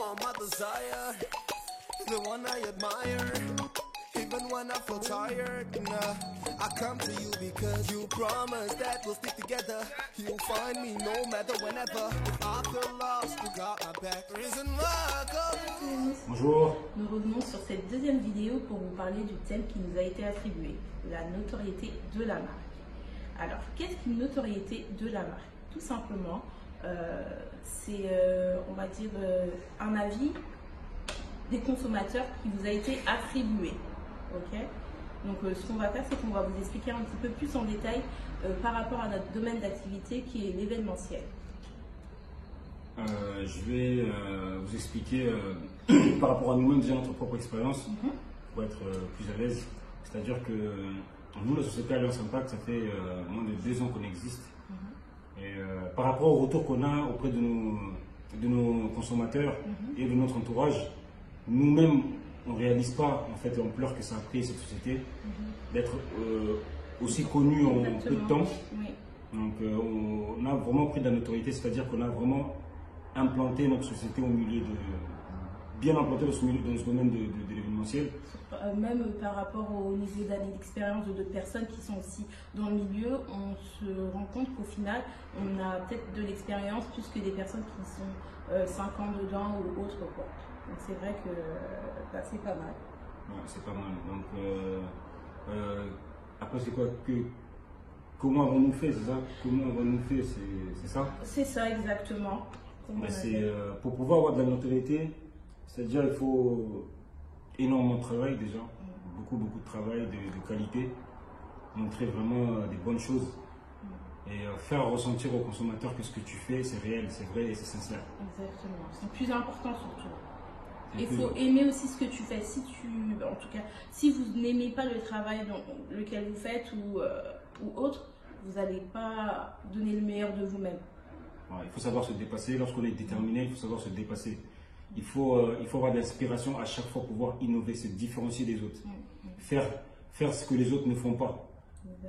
are my desire, the one I admire. Even when I feel tired, nah, I come to you because you promised that we'll stick together. You'll find me no matter whenever. If I feel lost, you got my back. Reason why I come. Bonjour. Nous revenons sur cette deuxième vidéo pour vous parler du thème qui nous a été attribué, la notoriété de la marque. Alors, qu'est-ce qu'une notoriété de la marque? Tout simplement, c'est, on va dire, un avis des consommateurs qui vous a été attribué. Ok. Donc, ce qu'on va faire, c'est qu'on va vous expliquer un petit peu plus en détail par rapport à notre domaine d'activité qui est l'événementiel. Je vais vous expliquer par rapport à nous-mêmes, déjà notre propre expérience, pour être plus à l'aise. C'est-à-dire que nous, la société Alliance Impact, ça fait moins de 2 ans qu'on existe. Et par rapport au retour qu'on a auprès de nos consommateurs et de notre entourage, nous-mêmes, on ne réalise pas en fait l'ampleur que ça a pris cette société d'être aussi connue en peu de temps. Oui. Donc on a vraiment pris de la notoriété, c'est-à-dire qu'on a vraiment implanté notre société au milieu bien implanté dans ce domaine de l'événementiel. Même par rapport au niveau d'années d'expérience de d'autres personnes qui sont aussi dans le milieu, on se rend compte qu'au final, on a peut-être de l'expérience plus que des personnes qui sont 5 ans dedans ou autre, quoi. Donc c'est vrai que bah, c'est pas mal. Ouais, c'est pas mal. Donc après c'est quoi comment avons-nous fait, c'est ça? Comment avons-nous fait, c'est ça? C'est ça exactement. Pour pouvoir avoir de la notoriété, c'est-à-dire il faut énormément de travail déjà, beaucoup de travail de qualité, montrer vraiment des bonnes choses et faire ressentir aux consommateurs que ce que tu fais c'est réel, c'est vrai et c'est sincère. Exactement, c'est le plus important surtout. Il faut aimer aussi ce que tu fais. En tout cas, si vous n'aimez pas le travail dans lequel vous faites ou autre, vous n'allez pas donner le meilleur de vous-même. Ouais, il faut savoir se dépasser. Lorsqu'on est déterminé, il faut savoir se dépasser. Il faut avoir de l'inspiration à chaque fois pour pouvoir innover, se différencier des autres. Faire ce que les autres ne font pas.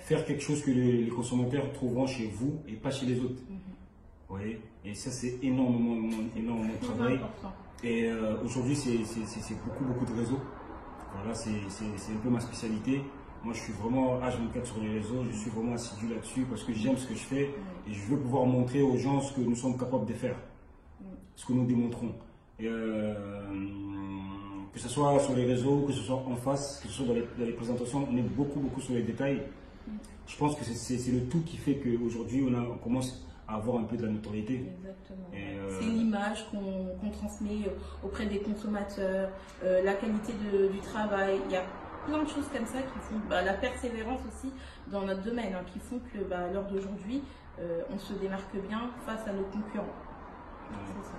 Faire quelque chose que les consommateurs trouveront chez vous et pas chez les autres. Vous voyez? Et ça, c'est énormément de travail. Important. Et aujourd'hui, c'est beaucoup de réseaux. Voilà, c'est un peu ma spécialité. Moi, je suis vraiment H24 sur les réseaux. Je suis vraiment assidu là-dessus parce que j'aime ce que je fais et je veux pouvoir montrer aux gens ce que nous sommes capables de faire, ce que nous démontrons. Et, que ce soit sur les réseaux, que ce soit en face, que ce soit dans les présentations, on est beaucoup sur les détails. Je pense que c'est le tout qui fait qu'aujourd'hui, on commence à avoir un peu de la notoriété. Exactement. C'est l'image qu'on transmet auprès des consommateurs, la qualité du travail. Il y a plein de choses comme ça qui font la persévérance aussi dans notre domaine, hein, qui font que à l'heure d'aujourd'hui, on se démarque bien face à nos concurrents. C'est ça.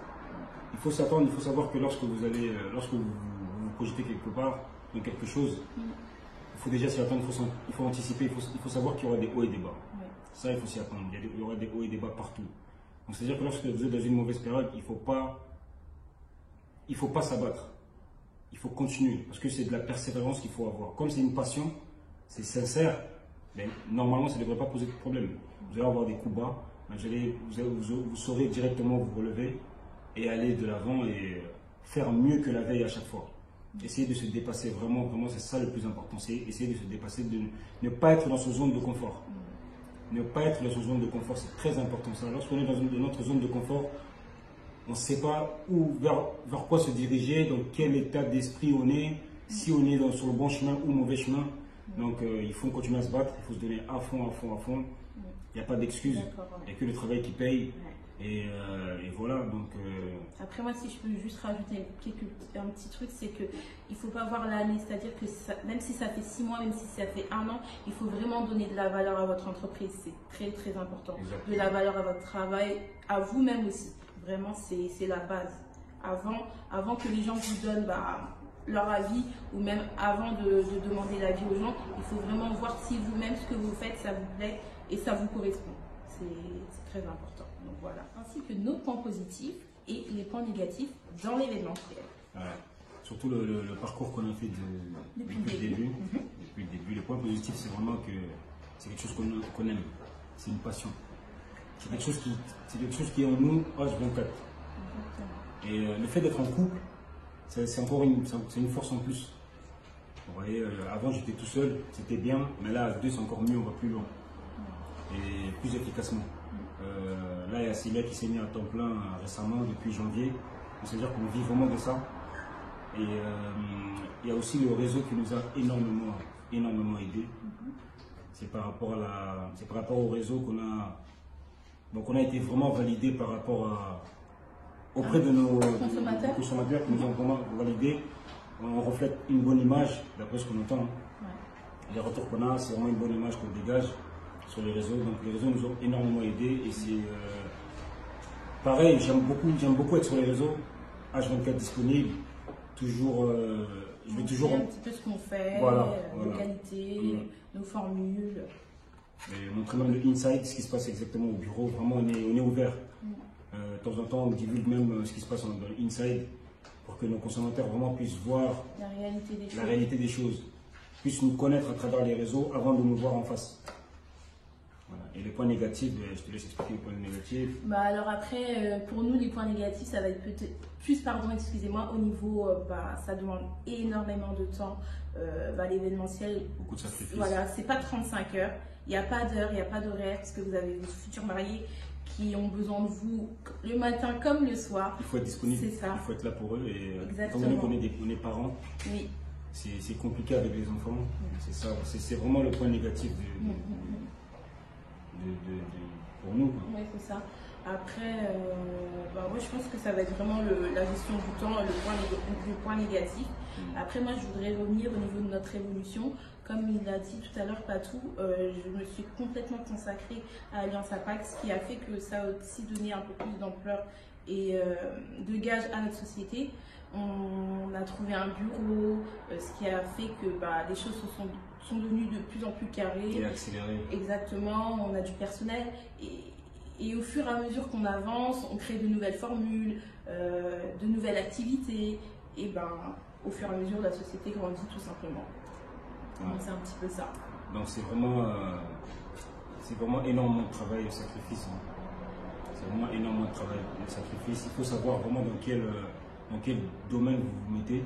Il faut s'attendre, il faut savoir que lorsque vous vous projetez quelque part dans quelque chose, il faut déjà s'y attendre, il faut anticiper, il faut savoir qu'il y aura des hauts et des bas. Ça, il faut s'y attendre. Il y aura des hauts et des bas partout. Donc, c'est-à-dire que lorsque vous êtes dans une mauvaise période, il faut pas s'abattre. Il faut continuer parce que c'est de la persévérance qu'il faut avoir. Comme c'est une passion, c'est sincère, mais normalement, ça ne devrait pas poser de problème. Vous allez avoir des coups bas, mais vous saurez directement vous relever et aller de l'avant et faire mieux que la veille à chaque fois. Essayer de se dépasser, vraiment, c'est ça le plus important. C'est essayer de se dépasser, de ne pas être dans sa zone de confort. Ne pas être dans sa zone de confort, c'est très important ça. Lorsqu'on est dans notre zone de confort, on ne sait pas vers quoi se diriger, dans quel état d'esprit on est, si on est sur le bon chemin ou mauvais chemin. Donc il faut continuer à se battre, il faut se donner à fond. Il n'y a pas d'excuses, il n'y a que le travail qui paye. Et voilà, donc... Après moi, si je peux juste rajouter un petit truc, c'est qu'il ne faut pas voir l'année, c'est-à-dire que même si ça fait 6 mois, même si ça fait 1 an, il faut vraiment donner de la valeur à votre entreprise, c'est très important. Exactement. De la valeur à votre travail, à vous-même aussi, vraiment c'est la base. Avant que les gens vous donnent leur avis, ou même avant de demander l'avis aux gens, il faut vraiment voir si vous-même, ce que vous faites, ça vous plaît et ça vous correspond. C'est très important. Donc voilà. Ainsi que nos points positifs et les points négatifs dans l'événementiel. Surtout le parcours qu'on a fait depuis le début. Depuis le début. Le point positif, c'est vraiment que c'est quelque chose qu'on aime. C'est une passion. C'est quelque chose qui est en nous H24. Et le fait d'être en couple, c'est encore une force en plus. Vous voyez, avant j'étais tout seul, c'était bien, mais là à deux c'est encore mieux, on va plus loin et plus efficacement. Là il y a Célia qui s'est mis à temps plein récemment depuis janvier, c'est-à-dire qu'on vit vraiment de ça. Et il y a aussi le réseau qui nous a énormément aidé. C'est par rapport au réseau qu'on a été vraiment validé par rapport auprès de nos consommateurs qui nous ont vraiment validé. On reflète une bonne image d'après ce qu'on entend. Les retours qu'on a, c'est vraiment une bonne image qu'on dégage sur les réseaux. Donc les réseaux nous ont énormément aidés et c'est pareil, j'aime beaucoup être sur les réseaux, H24 disponible, toujours, je vais toujours un petit peu ce qu'on fait, nos qualités, nos formules. Et montrer même le inside, ce qui se passe exactement au bureau, vraiment on est ouvert. De temps en temps on divulgue même ce qui se passe dans l'inside, pour que nos consommateurs vraiment puissent voir la réalité des choses, puissent nous connaître à travers les réseaux avant de nous voir en face. Voilà. Et les points négatifs, je te laisse expliquer les points négatifs. Alors après, pour nous, les points négatifs, ça va être plus, au niveau, ça demande énormément de temps. L'événementiel, beaucoup de sacrifices. Voilà, c'est pas 35 heures, il n'y a pas d'heure, il n'y a pas d'horaire, parce que vous avez vos futurs mariés qui ont besoin de vous le matin comme le soir. Il faut être disponible, c'est ça. Il faut être là pour eux. Et étant donné qu'on est parents, oui. C'est compliqué avec les enfants. C'est ça, c'est vraiment le point négatif pour nous. Oui, c'est ça. Après, moi je pense que ça va être vraiment la gestion du temps, le point négatif. Après, moi je voudrais revenir au niveau de notre évolution. Comme il a dit tout à l'heure, Patou, je me suis complètement consacrée à Alliance Impact, ce qui a fait que ça a aussi donné un peu plus d'ampleur et de gage à notre société. On a trouvé un bureau, ce qui a fait que les choses sont devenues de plus en plus carrées. Et accélérées. Exactement, on a du personnel. Et au fur et à mesure qu'on avance, on crée de nouvelles formules, de nouvelles activités. Et au fur et à mesure, la société grandit tout simplement. Donc c'est un petit peu ça. Donc c'est vraiment énormément de travail et de sacrifice. C'est vraiment énormément de travail et de sacrifice. Il faut savoir vraiment dans quel domaine vous vous mettez.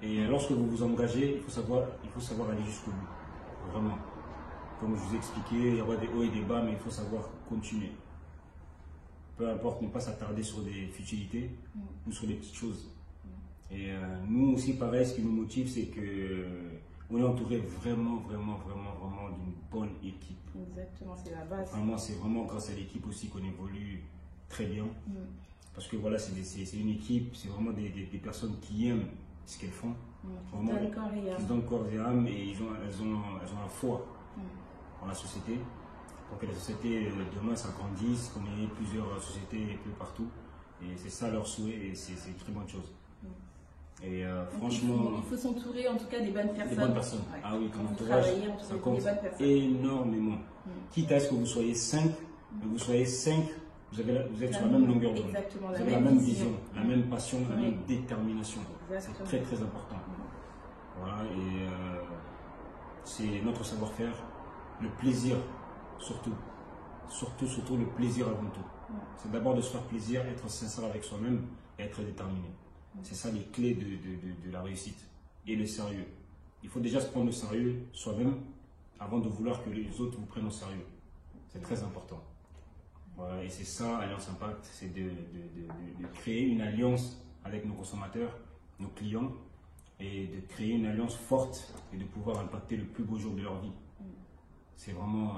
Et lorsque vous vous engagez, il faut savoir aller jusqu'au bout. Vraiment. Comme je vous ai expliqué, il y aura des hauts et des bas, mais il faut savoir continuer. Peu importe, ne pas s'attarder sur des futilités ou sur des petites choses. Et nous aussi, pareil, ce qui nous motive, c'est que on est entouré vraiment d'une bonne équipe. Exactement, c'est la base. Vraiment, c'est vraiment grâce à l'équipe aussi qu'on évolue très bien. Parce que voilà, c'est une équipe, c'est vraiment des personnes qui aiment ce qu'elles font. Qui se donnent corps et âme et elles ont la foi dans la société. Pour que la société demain s'agrandisse, qu'on ait plusieurs sociétés un peu partout. Et c'est ça leur souhait et c'est une très bonne chose. Et franchement, il faut s'entourer en tout cas des bonnes personnes. Des bonnes personnes. Ouais. Ah oui, ton entourage, ça compte énormément. Quitte à ce que vous soyez 5, vous soyez 5, vous êtes sur la même longueur d'onde. Vous avez la même vision, la même passion, la même détermination. C'est très très important. Voilà, et c'est notre savoir-faire, le plaisir surtout. Surtout le plaisir avant tout. C'est d'abord de se faire plaisir, être sincère avec soi-même et être déterminé. C'est ça les clés de la réussite et le sérieux. Il faut déjà se prendre au sérieux soi-même avant de vouloir que les autres vous prennent au sérieux. C'est très important. Voilà, et c'est ça, Alliance Impact, c'est de créer une alliance avec nos consommateurs, nos clients, et de créer une alliance forte et de pouvoir impacter le plus beau jour de leur vie. C'est vraiment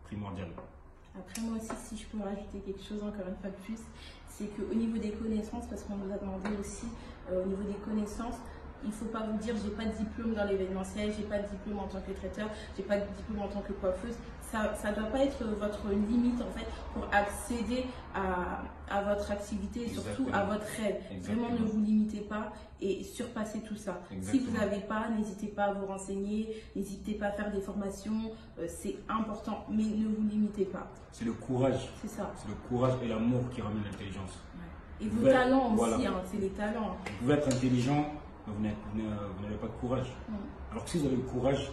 primordial. Après, moi aussi, si je peux rajouter quelque chose encore une fois de plus, c'est qu'au niveau des connaissances, parce qu'on nous a demandé aussi, au niveau des connaissances, il ne faut pas vous dire j'ai pas de diplôme dans l'événementiel, j'ai pas de diplôme en tant que traiteur, j'ai pas de diplôme en tant que coiffeuse. Ça ne doit pas être votre limite en fait pour accéder à votre activité et surtout à votre rêve. Vraiment, ne vous limitez pas et surpassez tout ça. Si vous n'avez pas, n'hésitez pas à vous renseigner, n'hésitez pas à faire des formations, c'est important, mais ne vous limitez pas. C'est le courage. C'est ça. C'est le courage et l'amour qui ramènent l'intelligence. Ouais. Et vos talents aussi, c'est les talents. Vous pouvez être intelligent, mais vous n'avez pas de courage. Alors que si vous avez le courage,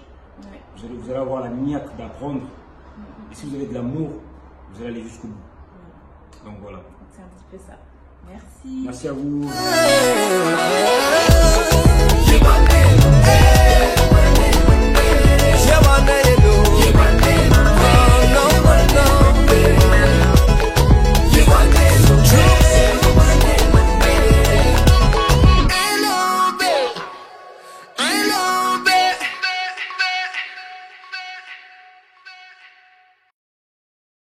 vous allez avoir la niaque d'apprendre. Et si vous avez de l'amour, vous allez aller jusqu'au bout. Donc voilà. C'est un petit peu ça. Merci. Merci à vous.